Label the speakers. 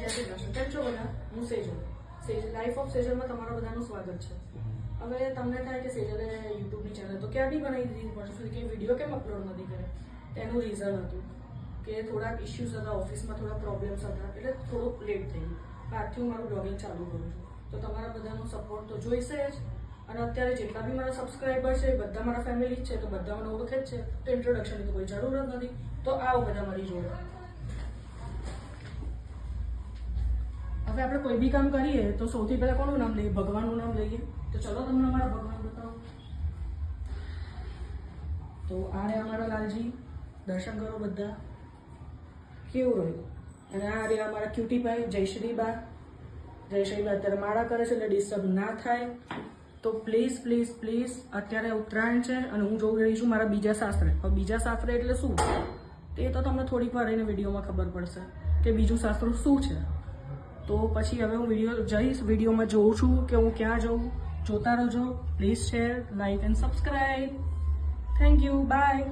Speaker 1: જય શ્રી કૃષ્ણ. કેમ છો બધા? હું સેજલ. લાઈફ ઓફ સેજલમાં તમારા બધાનું સ્વાગત છે. હવે તમને થાય કે સેજલે યુટ્યુબની ચેનલ તો ક્યાંથી બનાવી દીધી, પણ સુધી કે વિડીયો કેમ અપલોડ નથી કરે? તેનું રીઝન હતું કે થોડાક ઇસ્યુઝ હતા ઓફિસમાં, થોડા પ્રોબ્લેમ્સ હતા, એટલે થોડુંક લેટ થઈ ગયું. આજથી હું મારું બ્લોગિંગ ચાલુ કરું છું, તો તમારા બધાનો સપોર્ટ તો જોઈશે જ. અને અત્યારે જેટલા બી મારા સબસ્ક્રાઈબર છે એ બધા મારા ફેમિલી જ છે, તો બધા મને ઓળખે જ છે, તો ઇન્ટ્રોડક્શનની તો કોઈ જરૂર જ નથી. તો આવો બધા મારી જોડે. હવે આપણે કોઈ બી કામ કરીએ તો સૌથી પહેલા કોનું નામ લઈએ? ભગવાનનું નામ લઈએ. તો ચલો તમને અમારા ભગવાન બતાવો. તો આ રે અમારા લાલજી, દર્શન કરો બધા. કેવું રહ્યું? અને આ રે અમારા ક્યુટીભાઈ જયશ્રીબા. જયશ્રીબા અત્યારે માળા કરે છે એટલે ડિસ્ટર્બ ના થાય. તો પ્લીઝ પ્લીઝ પ્લીઝ, અત્યારે ઉત્તરાયણ છે અને હું જોઈ રહી છું મારા બીજા સાસરે. હવે બીજા સાસરે એટલે શું તે તો તમને થોડીક વાર રહીને વિડીયોમાં ખબર પડશે કે બીજું સાસરું શું છે. તો પછી હવે હું વિડીયોમાં જોઉં છું કે હું ક્યાં જઉં. જોતા રહેજો. Please share, like and subscribe. Thank you. By.